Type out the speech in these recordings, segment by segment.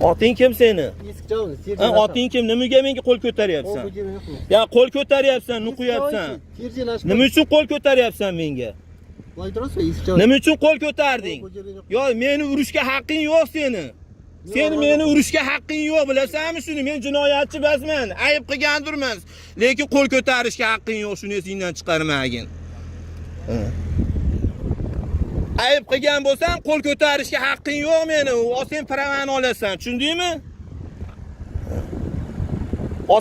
Oting kim seni? Eskichavni, Ha, oting kim? Nimaga menga qo'l ko'taryapsan? Ya qo'l ko'taryapsan, nuqyapsan. Nima uchun qo'l ko'taryapsan menga? Nima uchun qo'l ko'tarding? Yo, meni urishga haqqing yo'q seni. Sen meni urishga haqqing yo'q, bilasanmi shuni? Men jinoyatchi emasman, ayb qilgandirman. Lekin qo'l ko'tarishga haqqing yo'q, shuni esingdan chiqarmagin. Ayb qilgan bo'lsang, qo'l ko'tarishga haqqing yo'q meni. Sen piramani olasan, tushundingmi?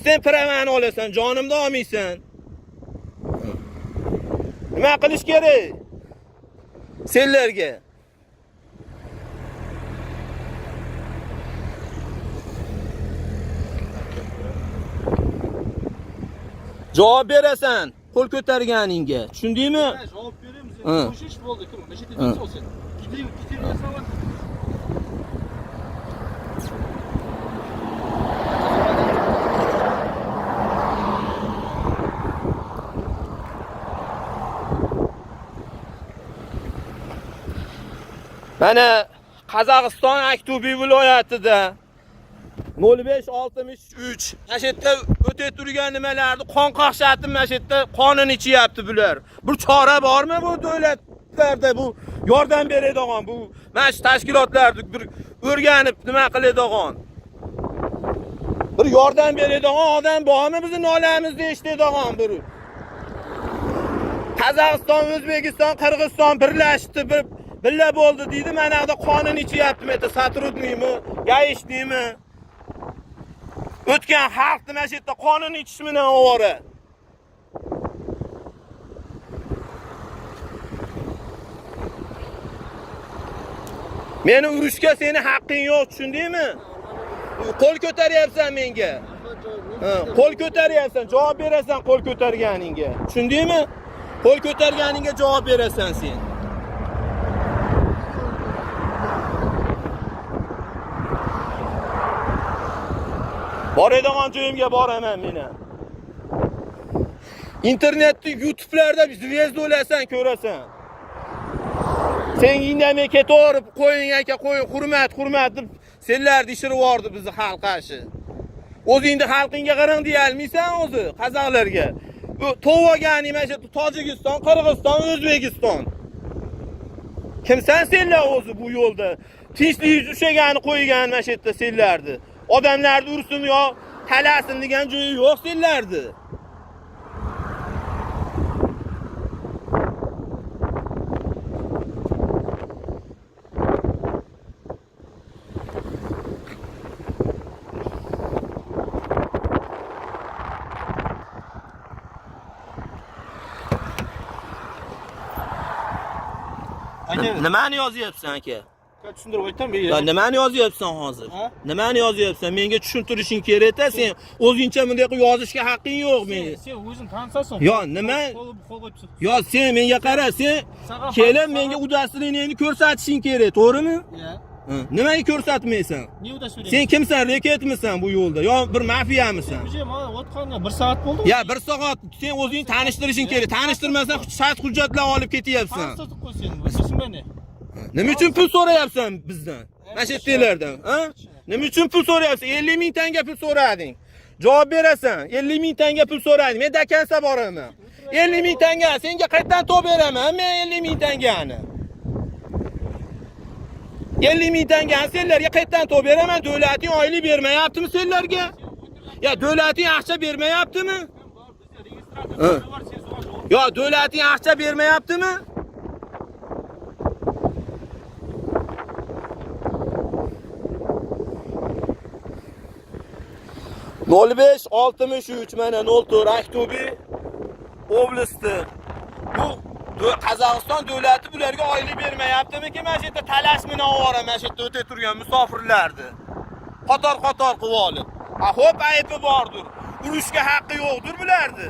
Sen piramani olasan, jonimni olmaysan. Nima qilish kerak? Senlarga javob berasan qo'l ko'targaningga. Tushundingmi? Javob beramiz. Qo'shish bo'ldi. Kim? Necha deb olsan? Gidiyor yasaman. Mana Qozog'iston Akto'bi viloyatida 0563 mana shu yerda o'tib turgan nimalarni qon qaqshatib mana shu yerda qonun ichyapti bular. Bir chora bormi bu davlatlarda bu yordam beradigan bu mana shu tashkilotlarni bir o'rganib nima qiladigan? Bir yordam beradigan odam bormi bizni nolamizni eshitadigan bir? Qozog'iston, O'zbekiston, Qirg'iziston birlashdi, billa bo'ldi deydi. Mana yerda qonun ichyapti, meta satrudniymi, gaishniymi? O'tgan xalqni mana shu yerda qonun ichish bilan ovora. Meni urishga seni haqqing yo'q, tushundingmi? Qo'l ko'taryapsan menga. Qo'l ko'taryapsan, javob berasan qo'l ko'targaningga. Tushundingmi? Qo'l ko'targaningga javob berasan sen. Boradigan joyimga boraman meni. Internetda, YouTube'larda zvezda bo'lasan, ko'rasan. Sen indamay ketaverib, qo'ying aka, qo'ying, hurmat deb senlarni ishirib yubordi bizni xalq qashi. O'zingni xalqingga qarang deyalmaysan o'zi, qozoqlarga. Bu to'g'aganing mana shu Tojikiston, Qirg'iziston, O'zbekiston. Kimsan senlar o'zi bu yo'lda? Tinchlik ushagani qo'ygan mana shu yerda senlarni. Odamlarni ursin yo talasin degan joyi yo'q senlardi. Nimani yozyapsan aka? Tushuntirib aytdim. Nimani yozyapsan hozir? Nimani yozyapsan? Menga tushuntirishing kerak-da, sen o'zingcha bunday qilib yozishga haqqing yo'q meni. Sen o'zing tansasan. Yo, nima? Yo, sen menga qara, sen kelib menga udastligingni ko'rsatishing kerak, to'g'rimi? Nimaga ko'rsatmaysan? Niye udastliging? Sen kimsan? Reketmisan bu yo'lda? Yo, bir mafiyamisan? Mana o'tqanga 1 soat bo'ldi. Ya 1 soat sen o'zing tanishtirishing kerak. Tanishtirmasan shart hujjatlar olib ketyapsan. Tanishtirib qo'ysin, bilsin meni. Nima uchun pul so'rayapsan bizdan? Mana shu yerlardan, ha? Nima uchun pul so'rayapsan? 50 ming tanga pul so'rading. Javob berasan. 50 ming tanga pul so'rading. Men dakansa boraman. 50 ming tanga senga qayerdan to'p beraman? Men 50 ming tangani. 50 ming tangani senlarga qayerdan to'p beraman? Davlating oylik bermayaptimi senlarga? Ya davlating aqcha bermayaptimi? Yo, davlating aqcha bermayaptimi? Nol 0563 mana 04 Akto'bi oblasti. Bu Qozog'iston davlati bularga oylik bermayaptimi ki mana shu yerda talash bilan ovora mana shu yerda o'tib turgan musofirlarni qator qilib olib. Xo'p, aybi bordir. Urishga haqqi yo'qdir bularni.